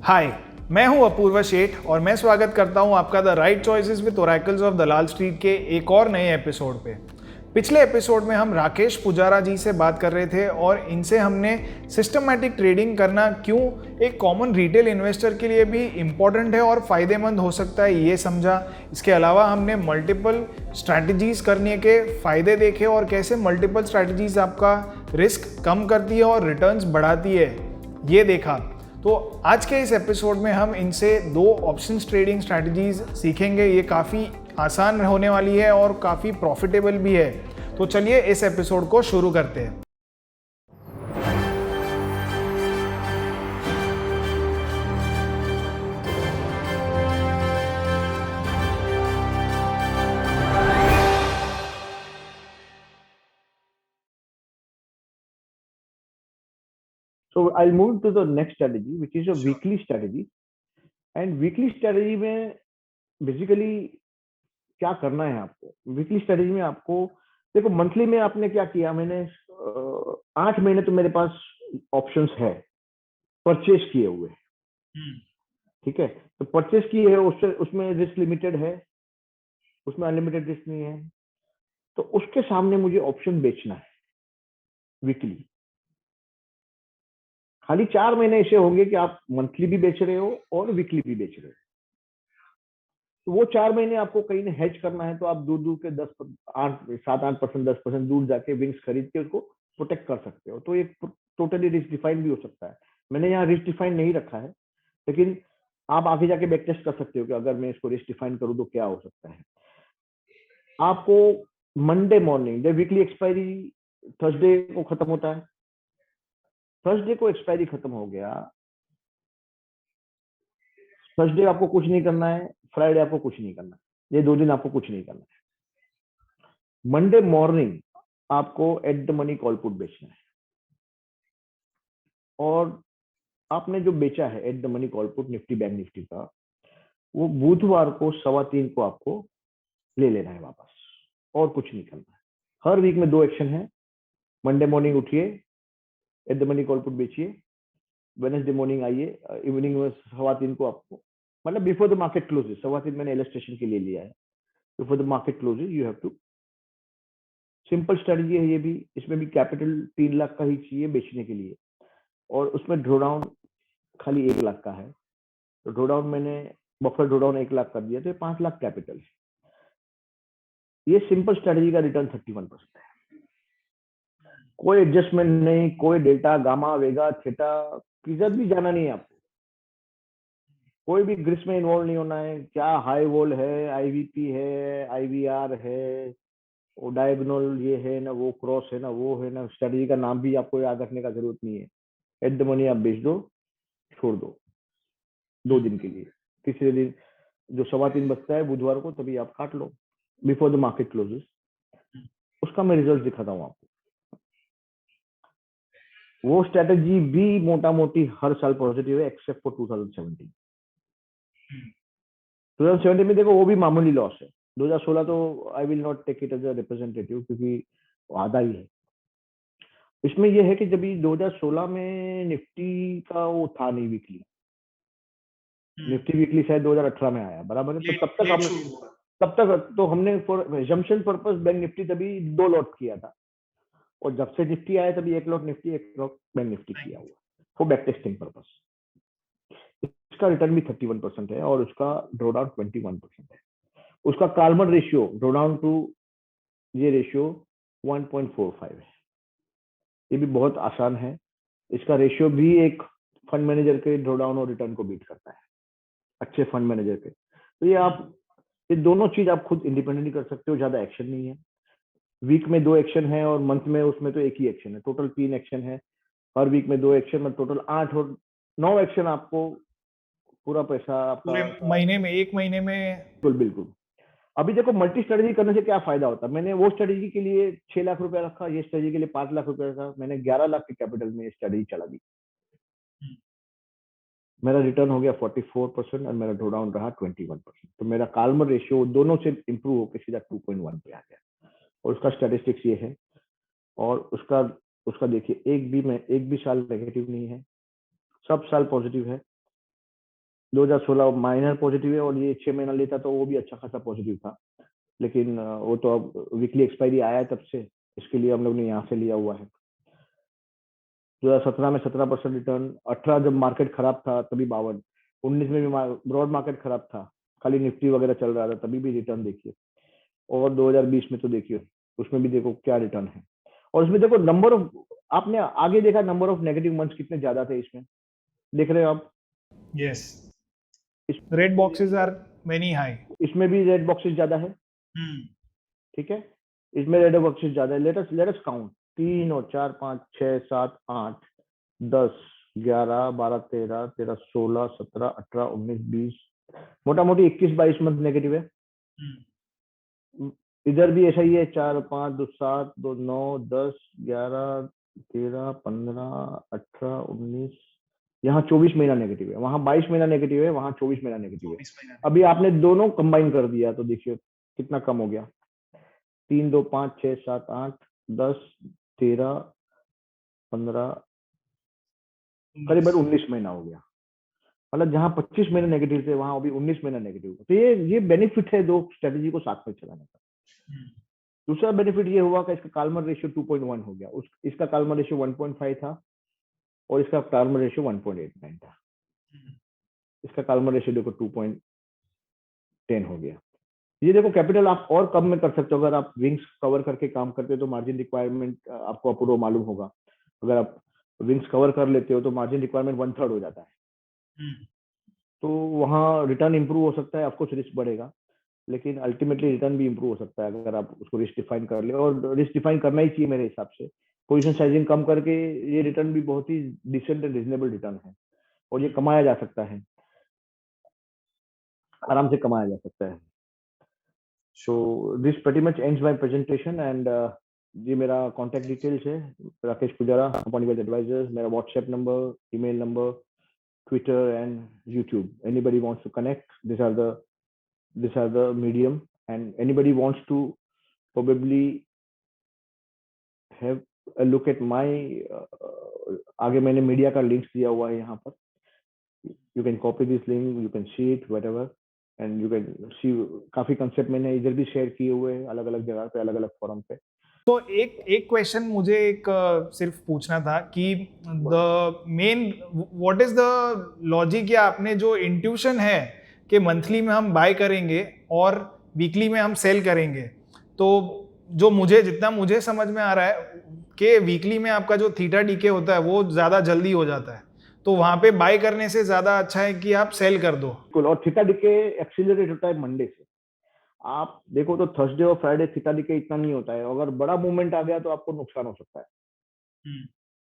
हाय, मैं हूं अपूर्वा शेठ और मैं स्वागत करता हूं आपका the right choices with oracles of Dalal street के एक और नए एपिसोड पे। पिछले एपिसोड में हम राकेश पुजारा जी से बात कर रहे थे और इनसे हमने सिस्टमैटिक ट्रेडिंग करना क्यों एक कॉमन रिटेल इन्वेस्टर के लिए भी इम्पॉर्टेंट है और फ़ायदेमंद हो सकता है ये समझा। इसके अलावा हमने मल्टीपल स्ट्रैटेजीज करने के फ़ायदे देखे और कैसे मल्टीपल स्ट्रैटेजीज आपका रिस्क कम करती है और रिटर्न्स बढ़ाती है ये देखा। तो आज के इस एपिसोड में हम इनसे 2 ऑप्शंस ट्रेडिंग स्ट्रैटेजीज सीखेंगे। ये काफ़ी आसान होने वाली है और काफ़ी प्रॉफिटेबल भी है। तो चलिए इस एपिसोड को शुरू करते हैं। So I'll move to the next strategy, which is a weekly strategy. And weekly strategy में basically क्या करना है आपको? वीकली स्ट्रेटेजी में आपको देखो, मंथली में आपने क्या किया, मैंने 8 महीने तो मेरे पास ऑप्शंस है परचेज किए हुए। ठीक है, तो परचेज किए है उसमें रिस्क लिमिटेड है, उसमें अनलिमिटेड रिस्क नहीं है। तो उसके सामने मुझे ऑप्शन बेचना है वीकली। खाली 4 महीने ऐसे होंगे कि आप मंथली भी बेच रहे हो और वीकली भी बेच रहे हो। तो वो 4 महीने आपको कहीं ने हेज करना है, तो आप दूर दूर के 7-8% 10% दूर जाके विंग्स खरीद के उसको प्रोटेक्ट कर सकते हो। तो ये टोटली रिस्क डिफाइन भी हो सकता है। मैंने यहाँ रिस्क डिफाइन नहीं रखा है, लेकिन आप आगे जाके बैक टेस्ट कर सकते हो कि अगर मैं इसको रिस्क डिफाइन करूँ तो क्या हो सकता है। आपको मंडे मॉर्निंग, जब वीकली एक्सपायरी थर्सडे को खत्म होता है, थर्सडे को एक्सपायरी खत्म हो गया, थर्सडे आपको कुछ नहीं करना है, फ्राइडे आपको कुछ नहीं करना है, ये 2 दिन आपको कुछ नहीं करना है। मंडे मॉर्निंग आपको at the money call put बेचना है, और आपने जो बेचा है at the money call put Nifty bank Nifty का, वो बुधवार को 3:15 को आपको ले लेना है वापस, और कुछ नहीं करना है। हर वीक में 2 एक्शन है। मंडे मॉर्निंग उठिए, at the money call put बेचिए। वेडनेसडे मॉर्निंग आइए, इवनिंग में 3:15 को आपको, मतलब बिफोर द मार्केट क्लोजेस, 3:15 मैंने इलस्ट्रेशन के लिए लिया है, before the market closes you have to. Simple strategy है ये भी। इसमें भी कैपिटल 3 लाख का ही चाहिए बेचने के लिए, और उसमें ड्रॉ डाउन खाली 1 लाख का है। तो ड्रॉ डाउन मैंने बफर ड्रॉ डाउन 1 लाख कर दिया, तो 5 लाख कैपिटल। ये सिंपल स्ट्रेटजी का रिटर्न 31% है। कोई एडजस्टमेंट नहीं, कोई डेल्टा गामा वेगा थीटा किधर भी जाना नहीं है आपको। कोई भी ग्रिस में इन्वॉल्व नहीं होना है। क्या हाई वॉल है, आईवीपी है, आईवीआर है, वो डायगोनल ये है ना, वो क्रॉस है ना, वो है ना, स्ट्रेटजी का नाम भी आपको याद रखने का जरूरत नहीं है। एट द मनी आप बेच दो, छोड़ दो 2 दिन के लिए। तीसरे दिन जो 3:15 बजता है बुधवार को, तभी आप काट लो बिफोर द मार्केट क्लोजेस। उसका मैं रिजल्ट दिखाता हूँ आपको। वो स्ट्रेटजी भी मोटा मोटी हर साल पॉजिटिव है, एक्सेप्ट फॉर 2017। 2017 में देखो वो भी मामूली लॉस है। 2016 तो I will not take it as a representative, क्योंकि आधा ही है। इसमें यह है कि जब 2016 में निफ्टी का वो था नहीं वीकली, निफ्टी वीकली शायद 2018 में आया, बराबर है। तो तब तक तो हमने for assumption purpose bank Nifty तभी 2 लॉट किया था, और जब से निफ्टी आया तभी 1 lot Nifty 1 lot bank Nifty किया हुआ फॉर बैक टेस्टिंग पर्पस। इसका रिटर्न भी 31% है, और उसका ड्रॉ डाउन 21% है। उसका carbon ratio draw down to ये रेशियो 1.45 है। ये भी बहुत आसान है। इसका रेशियो भी एक फंड मैनेजर के ड्रॉ डाउन और रिटर्न को बीट करता है, अच्छे फंड मैनेजर के। तो ये आप ये दोनों चीज आप खुद इंडिपेंडेंटली कर सकते हो, ज्यादा एक्शन नहीं है। वीक में 2 एक्शन है, और मंथ में उसमें तो एक ही एक्शन है। टोटल 3 एक्शन है, हर वीक में 2 एक्शन में टोटल 8 और 9 एक्शन। आपको पूरा पैसा आपका पूरे महीने में, एक महीने में। बिल्कुल बिल्कुल। अभी देखो, मल्टी स्ट्रेटजी करने से क्या फायदा होता है। मैंने वो स्ट्रेटजी के लिए 6 लाख रुपया रखा, ये स्ट्रेटजी के लिए 5 लाख रुपया रखा, मैंने 11 लाख के कैपिटल में ये स्ट्रेटजी चला दी। मेरा रिटर्न हो गया 44% और मेरा ड्रॉ डाउन रहा 21%। तो मेरा कार्बन रेशियो दोनों से इंप्रूव होकर सीधा 2.1 पे आ गया। और उसका स्टैटिस्टिक्स ये है, और उसका उसका देखिए, एक भी साल नेगेटिव नहीं है, सब साल पॉजिटिव है। 2016 माइनर पॉजिटिव है, और ये 6 महीना लेता तो वो भी अच्छा खासा पॉजिटिव था। लेकिन वो तो अब वीकली एक्सपायरी आया है तब से, इसके लिए हम लोग ने यहाँ से लिया हुआ है। 2017 में 17% रिटर्न, 18 जब मार्केट खराब था तभी 52, 19 में भी ब्रॉड मार्केट खराब था, खाली निफ्टी वगैरह चल रहा था, तभी भी रिटर्न देखिए। और 2020 में तो देखिए, उसमें भी देखो क्या रिटर्न है। और इसमें देखो नंबर ऑफ, आपने आगे देखा नंबर ऑफ नेगेटिव मंथ्स कितने ज्यादा थे इसमें, देख रहे हो आप? यस, इस, red boxes are very high. इसमें भी रेड बॉक्सेस ज्यादा है, ठीक है, इसमें रेड बॉक्सेस ज्यादा है। लेट अस काउंट, 3 और 4 5 6 7 8 10 11 12 13 13 16 17 18 19 20, मोटा मोटी 21 22 मंथ नेगेटिव है। इधर भी ऐसा ही है, 4 5 2 7 2 9 10 11 13 15 18 19, यहाँ 24 महीना नेगेटिव है, वहां 22 महीना नेगेटिव है, वहां 24 महीना नेगेटिव है। अभी आपने दोनों कंबाइन कर दिया तो देखिए कितना कम हो गया, 3 2 5 6 7 8 10 13 15, करीबन 19 महीना हो गया। मतलब जहां 25 महीने नेगेटिव थे वहां अभी 19 महीना नेगेटिव। तो ये बेनिफिट है दो स्ट्रेटेजी को साथ में चलाने का। दूसरा बेनिफिट ये हुआ कि इसका काल्मर रेशियो 2.1 हो गया, इसका काल्मर रेशियो 1.5 था, और इसका काल्मर रेशियो 1.89 था। इसका काल्मर रेशियो देखो 2.10 हो गया। ये देखो कैपिटल आप और कम में कर सकते हो, अगर आप विंग्स कवर करके काम करते हो तो मार्जिन रिक्वायरमेंट आपको अप्रूव मालूम होगा। अगर आप विंग्स कवर कर लेते हो तो मार्जिन रिक्वायरमेंट 1/3 हो जाता है। तो वहाँ रिटर्न इंप्रूव हो सकता है, ऑफकोर्स रिस्क बढ़ेगा, लेकिन अल्टीमेटली रिटर्न भी इंप्रूव हो सकता है अगर आप उसको रिस्क डिफाइन कर ले, और रिस्क डिफाइन करना ही चाहिए मेरे हिसाब से। पोजीशन साइजिंग कम करके ये रिटर्न भी बहुत ही डिसेंट एंड रिजनेबल रिटर्न है, और ये कमाया जा सकता है, आराम से कमाया जा सकता है। So this pretty much ends my presentation, and ये मेरा कॉन्टैक्ट डिटेल्स है, Rakesh Pujara, Upon Wealth Advisors, मेरा WhatsApp number, email number, Twitter and YouTube. Anybody wants to connect, these are the medium, and anybody wants to probably have a look at my आगे मैंने media का links दिया हुआ है यहाँ पर, you can copy this link, you can see it whatever, and you can see काफी concept मैंने इधर भी शेयर किए हुए हैं, अलग अलग जगह पे, अलग अलग फोरम पे। तो एक एक क्वेश्चन मुझे सिर्फ पूछना था कि the main what is the logic, या आपने जो इंट्यूशन है कि मंथली में हम बाय करेंगे और वीकली में हम सेल करेंगे, तो जो जितना मुझे समझ में आ रहा है कि वीकली में आपका जो थीटा डीके होता है वो ज़्यादा जल्दी हो जाता है, तो वहां पे बाय करने से ज़्यादा अच्छा है कि आप सेल कर दो। और थीटा डीके एक्सीलरेट होता है मंडे से। आप देखो तो थर्सडे और फ्राइडे थीटा डीके इतना नहीं होता है, अगर बड़ा मूवमेंट आ गया तो आपको नुकसान हो सकता है।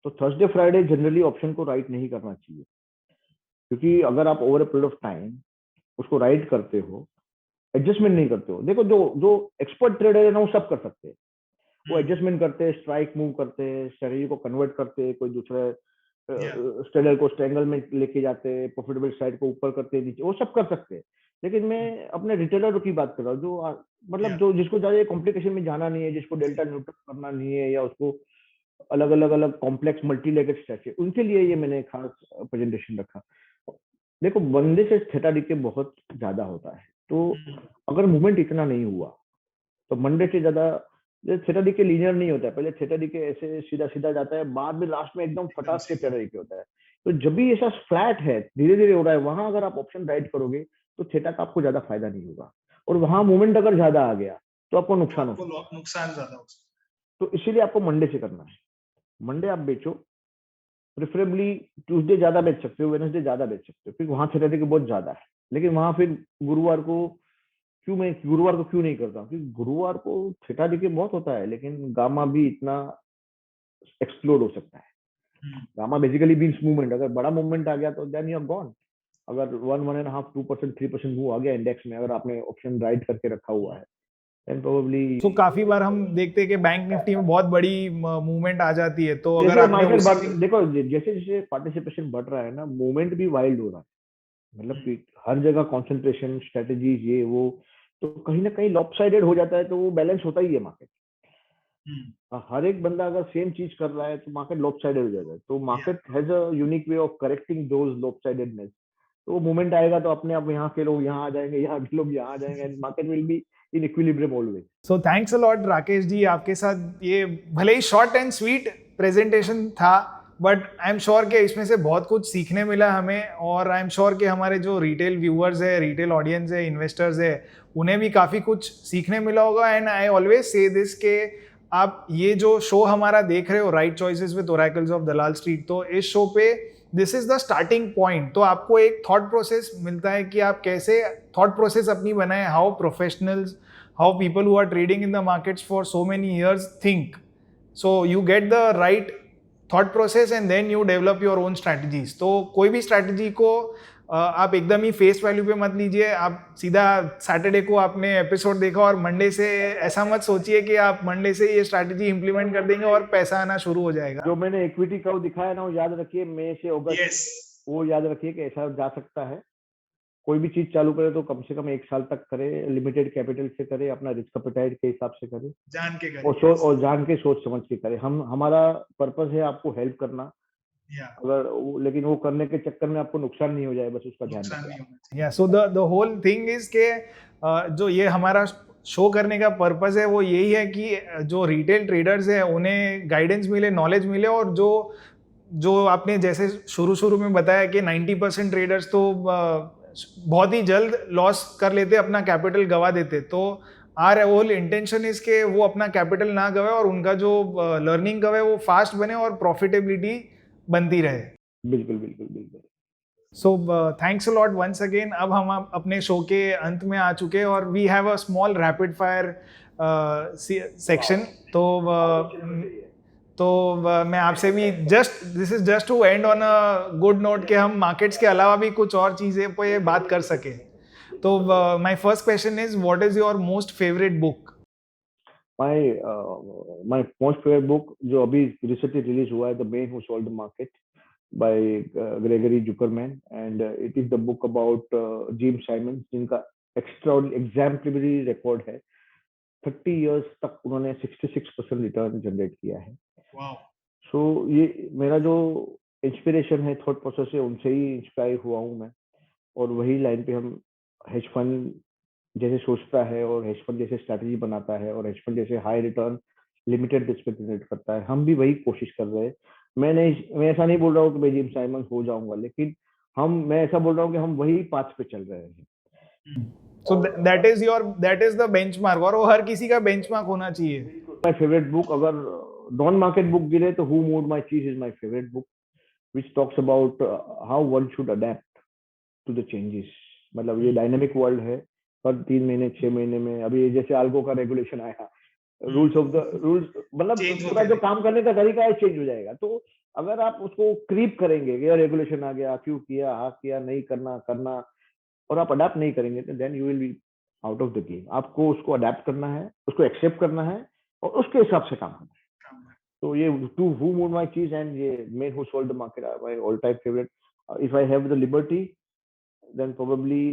तो थर्सडे फ्राइडे जनरली ऑप्शन को राइट नहीं करना चाहिए, क्योंकि अगर आप over a period of time उसको राइट करते हो, एडजस्टमेंट नहीं करते हो। देखो जो जो एक्सपर्ट ट्रेडर है ना वो सब कर सकते हैं, वो एडजस्टमेंट करते हैं, स्ट्राइक मूव करते हैं, स्ट्रेटजी को कन्वर्ट करते हैं, कोई दूसरे स्ट्रेडर को स्ट्रेंगल में लेके जाते हैं, प्रॉफिटेबल साइड को ऊपर करते हैं, नीचे, वो सब कर सकते हैं। लेकिन मैं अपने रिटेलर की बात कर रहा हूँ, जो मतलब जो जिसको ज्यादा कॉम्प्लिकेशन में जाना नहीं है, जिसको डेल्टा न्यूट्रल करना नहीं है, या उसको अलग अलग अलग कॉम्प्लेक्स मल्टी लेगेड स्ट्रैटेजी, उनके लिए ये मैंने खास प्रेजेंटेशन रखा। देखो बंदे से थेटा डीके बहुत ज्यादा होता है, तो अगर मूवमेंट इतना नहीं हुआ तो मंडे से ज्यादा, थेटा डीके लीनियर नहीं होता है, पहले थेटा डीके ऐसे सीधा सीधा जाता है, बाद में लास्ट में एकदम फटाक से थेटा डीके होता है। तो जब भी ऐसा फ्लैट है, धीरे धीरे हो रहा है, वहां अगर आप ऑप्शन राइट करोगे तो थेटा का आपको ज्यादा फायदा नहीं होगा, और वहां मूवमेंट अगर ज्यादा आ गया तो आपको नुकसान हो सकता है, नुकसान ज्यादा हो सकता है। तो इसीलिए आपको मंडे से करना है। मंडे आप बेचो, प्रेफरेबली ट्यूसडे ज्यादा बेच सकते हो, वेडनेसडे ज्यादा बेच सकते हो, क्योंकि वहां थेटा डीके बहुत ज्यादा है। लेकिन वहां फिर गुरुवार को मैं गुरुवार को क्यों नहीं करता, क्योंकि गुरुवार को थीटा डीके बहुत होता है, लेकिन गामा भी इतना एक्सप्लोड हो सकता है। गामा बेसिकली मीन्स मूवमेंट, अगर बड़ा मूवमेंट आ गया तो देन यू आर गॉन। अगर 1.5 2% 3% मूव आ गया इंडेक्स में, अगर आपने ऑप्शन राइट करके रखा हुआ है, देन प्रोबेबली। सो काफी बार हम देखते हैं कि बैंक निफ्टी में बहुत बड़ी मूवमेंट आ जाती है, तो अगर जैसे आपने मार्केट उसी दिन देखो, जैसे जैसे पार्टिसिपेशन बढ़ रहा है ना, मूवमेंट भी वाइल्ड हो रहा है, मतलब कि हर जगह कॉन्सेंट्रेशन स्ट्रेटेजीज ये वो, तो कहीं ना कहीं लॉपसाइडेड हो जाता है, तो वो बैलेंस होता ही है मार्केट। हर एक बंदा अगर सेम चीज कर रहा है तो मार्केट लॉपसाइडेड हो जाएगा, तो market has a unique way of correcting those lopsidedness. तो वो मोमेंट आएगा तो अपने आप यहाँ के लोग यहाँ आ जाएंगे, यहाँ के लोग यहाँ आ जाएंगे, and market will be in equilibrium always. So thanks a lot Rakesh ji, आपके साथ ये भले ही शॉर्ट एंड स्वीट प्रेजेंटेशन था, बट आई एम श्योर कि इसमें से बहुत कुछ सीखने मिला हमें, और आई एम श्योर कि हमारे जो रिटेल व्यूअर्स है, रिटेल ऑडियंस है, इन्वेस्टर्स है, उन्हें भी काफ़ी कुछ सीखने मिला होगा। And I always say this के आप ये जो शो हमारा देख रहे हो, right choices with oracles of Dalal street, तो इस शो पे this is the starting point. तो आपको एक थॉट प्रोसेस मिलता है कि आप कैसे थॉट प्रोसेस अपनी बनाएं, how professionals, how people who are trading in the markets for so many years think. So you get the right thought process and then you develop your own strategies. तो कोई भी strategy को आप एकदम ही face value पे मत लीजिए। आप सीधा सैटरडे को आपने एपिसोड देखा और मंडे से ऐसा मत सोचिए कि आप मंडे से ये स्ट्रैटेजी इंप्लीमेंट कर देंगे और पैसा आना शुरू हो जाएगा। जो मैंने इक्विटी कर्व दिखाया ना, वो याद रखिए, मई से अगस्त, वो याद रखिए कि ऐसा जा सकता है। कोई भी चीज चालू करे तो कम से कम 1 साल तक करे, लिमिटेड कैपिटल से करे, अपना रिस्क एपेटाइट के हिसाब से करे, जान के और जान के सोच समझ के करे। हमारा पर्पस है आपको हेल्प करना, लेकिन वो करने के चक्कर में आपको नुकसान नहीं हो जाए, बस उसका ध्यान रखिए। या so the whole thing is के जो ये हमारा शो करने का पर्पस है वो यही है कि जो रिटेल ट्रेडर्स है उन्हें गाइडेंस मिले, नॉलेज मिले, और जो जो आपने जैसे शुरू में बताया कि 90% ट्रेडर्स तो बहुत ही जल्द लॉस कर लेते, अपना कैपिटल गवा देते। तो आर होल इंटेंशन इज के वो अपना कैपिटल ना गवे और उनका जो लर्निंग गवे वो फास्ट बने और प्रॉफिटेबिलिटी बनती रहे। बिल्कुल बिल्कुल बिल्कुल। So thanks a lot once again. अब हम अपने शो के अंत में आ चुके हैं और we have a small rapid fire section. तो मैं आपसे भी this is just to end on a good note कि हम मार्केट्स के अलावा भी कुछ और चीज़ें पे बात कर सके। तो my first question is, what is your most favourite book? My most favourite book जो अभी रिसेंटली रिलीज हुआ है, the man who sold the market by Gregory Zuckerman, and it is the book about Jim Simons, जिनका exemplary record है। 30 years तक उन्होंने 66% return generate किया है। सो ये मेरा जो इंस्पिरेशन है, थॉट प्रोसेस है, उनसे ही इंस्पायर हुआ हूँ मैं, और वही लाइन पे हम हेज फंड जैसे सोचता है और हेज फंड जैसे स्ट्रैटेजी बनाता है और हेज फंड जैसे हाई रिटर्न लिमिटेड रिस्क पे जनरेट करता है, हम भी वही कोशिश कर रहे हैं। मैं ऐसा नहीं बोल रहा हूँ कि मैं जिम साइमंस हो जाऊंगा, लेकिन मैं ऐसा बोल रहा हूँ कि हम वही पाथ पे चल रहे हैं। So that is the benchmark, और वो हर किसी का बेंचमार्क होना चाहिए। माय फेवरेट बुक, अगर नॉन मार्केट बुक गिरे तो हु मूव्ड माय चीज is my favourite book, which talks about how one should adapt to the changes। मतलब ये डायनेमिक वर्ल्ड है, हर 3 महीने 6 महीने में, अभी जैसे आल्गो का रेगुलेशन आया, रूल्स मतलब पूरा जो काम करने का तरीका है चेंज हो जाएगा। तो अगर आप उसको क्रीप करेंगे कि रेगुलेशन आ गया, क्यों किया, हाँ किया, नहीं करना, और आप अडेप्ट नहीं करेंगे, तो then you will be out of the game. आपको उसको अडेप्ट करना है, उसको एक्सेप्ट करना है, और उसके हिसाब से काम करना है। तो ये two who moved my cheese and ये man who sold the market are my all time favourite. If I have the liberty, then probably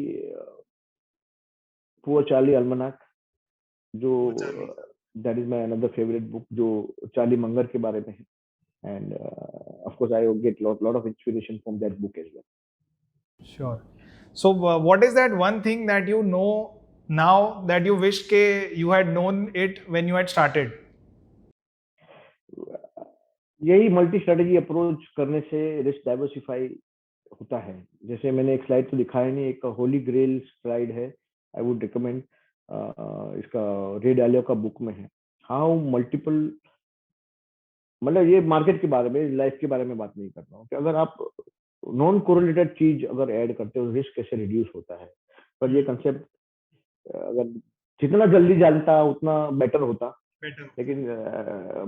poor Charlie almanac, जो that is my another favourite book, जो Charlie Munger के बारे में है, and of course I get lot of inspiration from that book as well. Sure. So what is that one thing that you know now that you wish के you had known it when you had started? यही multi strategy approach करने से risk diversify होता है। जैसे मैंने एक slide तो दिखाया नहीं, एक होली ग्रेल स्लाइड है, आई वुड रिकमेंड, इसका रे डालियो का बुक में है, हाउ मल्टीपल, मतलब ये मार्केट के बारे में, लाइफ के बारे में बात नहीं कर रहा हूँ, कि अगर आप नॉन कोरिलेटेड चीज अगर ऐड करते हो, रिस्क कैसे रिड्यूस होता है। पर ये कंसेप्ट अगर जितना जल्दी जानता उतना बेटर होता, लेकिन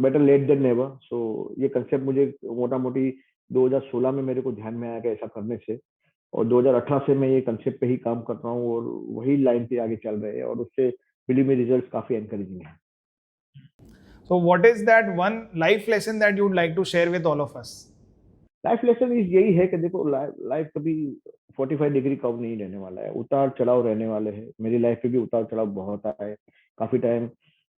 बेटर लेट देन नेवर। सो ये कंसेप्ट मुझे मोटा मोटी 2016 में मेरे को ध्यान में आया कि ऐसा करने से, और 2018 से मैं ये कंसेप्ट पे ही काम कर रहा हूँ, और वही लाइन पे आगे चल रहे हैं, और उससे बिलीव में रिजल्ट काफी एनकरेजिंग है। So what is that one life lesson that you would like to share with all of us? Life lesson is यही है कि देखो, लाइफ कभी 45 डिग्री कव नहीं रहने वाला है, उतार चढ़ाव रहने वाले हैं। मेरी लाइफ में भी उतार चढ़ाव बहुत आए, काफी टाइम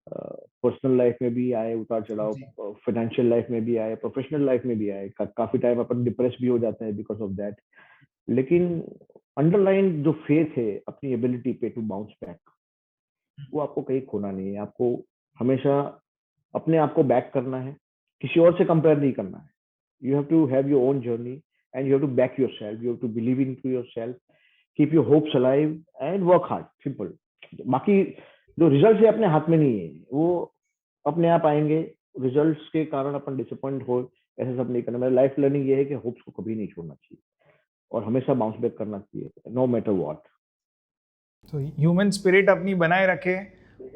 पर्सनल लाइफ में भी आए उतार चढ़ाव, फाइनेंशियल लाइफ में भी आए, प्रोफेशनल लाइफ में भी आए, काफी टाइम अपन डिप्रेस भी हो जाते हैं बिकॉज ऑफ दैट। लेकिन अंडरलाइन जो फेथ है अपनी एबिलिटी पे टू बाउंस बैक, वो आपको कहीं खोना नहीं है। आपको हमेशा अपने आप को बैक करना है, किसी और से कंपेयर नहीं करना है। You have to have your own journey and you have to back yourself, you have to believe in to yourself, keep your hopes alive and work hard, simple. बाकी जो result है अपने हाथ में नहीं है, वो अपने आप आएंगे। रिजल्ट्स के कारण अपन डिसअपॉइंट हो, ऐसा सब नहीं करना। मेरा लाइफ लर्निंग ये है कि होप्स को कभी नहीं छोड़ना चाहिए और हमेशा बाउंस बैक करना चाहिए, नो मैटर व्हाट। तो ह्यूमन स्पिरिट अपनी बनाए रखे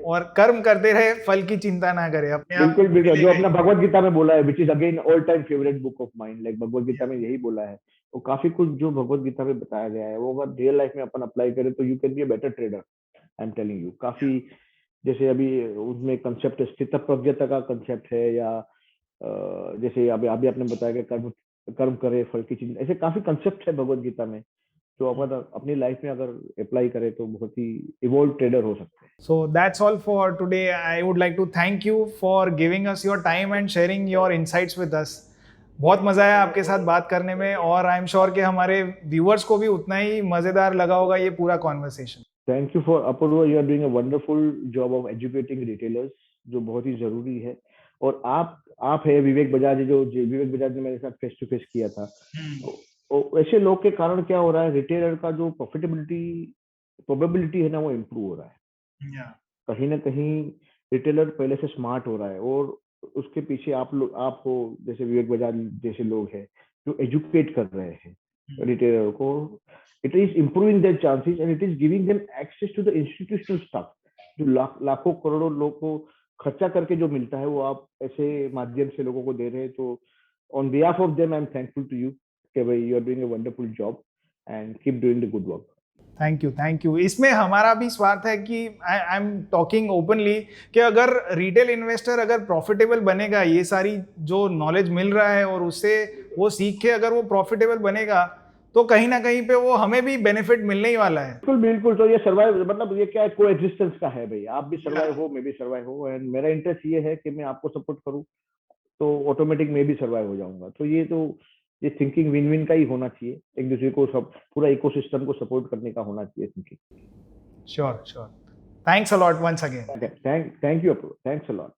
और कर्म करते रहे, फल की चिंता ना करे, अपने आप बिल्कुल बिल्कुल, जो मिलेगा अपना ही। भगवत गीता में बोला है, which is again all time favourite book of mind, like Bhagavad Gita में यही बोला है। तो काफी कुछ जो भगवत गीता में बताया गया है, वो अगर रियल लाइफ में अपन अप्लाई करें तो you can be a better trader, I am telling you. काफी जैसे अभी उसमें कंसेप्ट स्थित प्रज्ञता का कंसेप्ट है, या जैसे अभी अभी आपने बताया कि कर्म कर्म करे फल की चिंता, ऐसे काफी कंसेप्ट है भगवत गीता में, जो अपन अपनी लाइफ में अगर अप्लाई करें तो बहुत ही इवॉल्व ट्रेडर हो सकते हैं। So that's all for today. I would like to thank you for giving us your time and sharing your insights with us. बहुत मज़ा आया आपके साथ बात करने में, और आई एम श्योर कि हमारे व्यूअर्स को भी उतना ही मज़ेदार लगा होगा ये पूरा conversation. Thank you for Apurva, you are doing a wonderful job of educating retailers, जो बहुत ही जरूरी है। और आप है विवेक बजाज, जो विवेक बजाज ने मेरे साथ फेस टू फेस किया था। तो ऐसे लोग के कारण क्या हो रहा है, रिटेलर का जो प्रोबेबिलिटी है ना, वो इम्प्रूव हो रहा है। कहीं ना कहीं रिटेलर पहले से स्मार्ट हो रहा है, और उसके पीछे आप हो जैसे विवेक बजाज जैसे लोग हैं जो एजुकेट कर रहे हैं रिटेलर को। It is improving their chances and it is giving them access to the institutional stuff, जो लाखों करोड़ों लोग को खर्चा करके जो मिलता है, वो आप ऐसे माध्यम से लोगों को दे रहे हैं। तो on behalf of them I am thankful to you कि भाई you are doing a wonderful job and keep doing the good work. Thank you. इसमें हमारा भी स्वार्थ है कि आई एम टॉकिंग ओपनली कि अगर रिटेल इन्वेस्टर अगर प्रॉफिटेबल बनेगा, ये सारी जो नॉलेज मिल रहा है और उससे वो सीख के अगर वो प्रॉफिटेबल बनेगा, तो कहीं ना कहीं पे वो हमें भी बेनिफिट मिलने ही वाला है। बिल्कुल बिल्कुल। तो ये सर्वाइव, मतलब ये क्या है, को एग्जिस्टेंस का है भाई। आप भी सर्वाइव हो, मैं भी सर्वाइव हो, एंड मेरा इंटरेस्ट ये है कि मैं आपको सपोर्ट करूं, तो ऑटोमेटिक मैं भी सर्वाइव हो जाऊंगा। तो ये थिंकिंग विन विन का ही होना चाहिए, एक दूसरे को सब पूरा इकोसिस्टम को सपोर्ट करने का होना चाहिए thinking. Sure sure. Thanks a lot once again. Thank you, thanks a lot.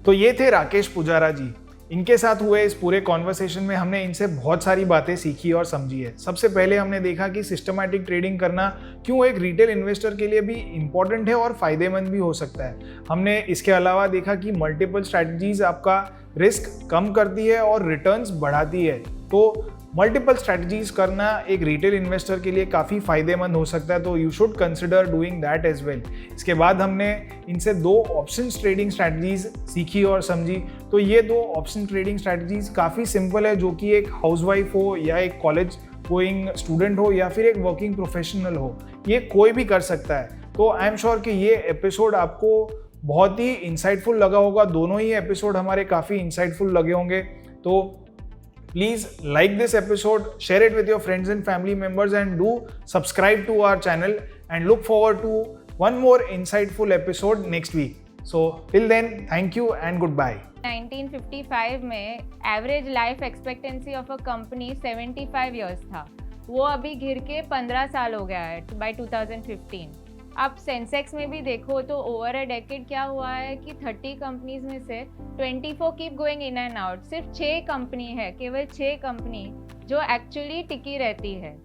तो ये थे राकेश पुजारा जी। इनके साथ हुए इस पूरे कॉन्वर्सेशन में हमने इनसे बहुत सारी बातें सीखी और समझी है। सबसे पहले हमने देखा कि सिस्टमैटिक ट्रेडिंग करना क्यों एक रिटेल इन्वेस्टर के लिए भी इम्पॉर्टेंट है और फायदेमंद भी हो सकता है। हमने इसके अलावा देखा कि मल्टीपल स्ट्रैटेजीज आपका रिस्क कम करती है और रिटर्न्स बढ़ाती है। तो मल्टीपल स्ट्रैटेजीज करना एक रिटेल इन्वेस्टर के लिए काफ़ी फायदेमंद हो सकता है, तो you should consider doing that as well. इसके बाद हमने इनसे 2 ऑप्शन ट्रेडिंग स्ट्रैटेजीज सीखी और समझी। तो ये 2 ऑप्शन ट्रेडिंग स्ट्रैटेजीज काफ़ी सिंपल है, जो कि एक हाउसवाइफ हो या एक कॉलेज गोइंग स्टूडेंट हो या फिर एक वर्किंग प्रोफेशनल हो, ये कोई भी कर सकता है। तो आई एम श्योर कि ये एपिसोड आपको बहुत ही इंसाइटफुल लगा होगा। दोनों ही एपिसोड हमारे काफ़ी इंसाइटफुल लगे होंगे। तो please like this episode, share it with your friends and family members, and do subscribe to our channel, and look forward to one more insightful episode next week. So till then, thank you and goodbye. 1955 में average life expectancy of a company 75 years था। वो अभी गिर के 15 साल हो गया है बाय 2015। अब सेंसेक्स में भी देखो तो ओवर अ डेकेड क्या हुआ है कि 30 कंपनीज में से 24 keep going in and out. सिर्फ 6 कंपनी है, केवल 6 कंपनी जो एक्चुअली टिकी रहती है।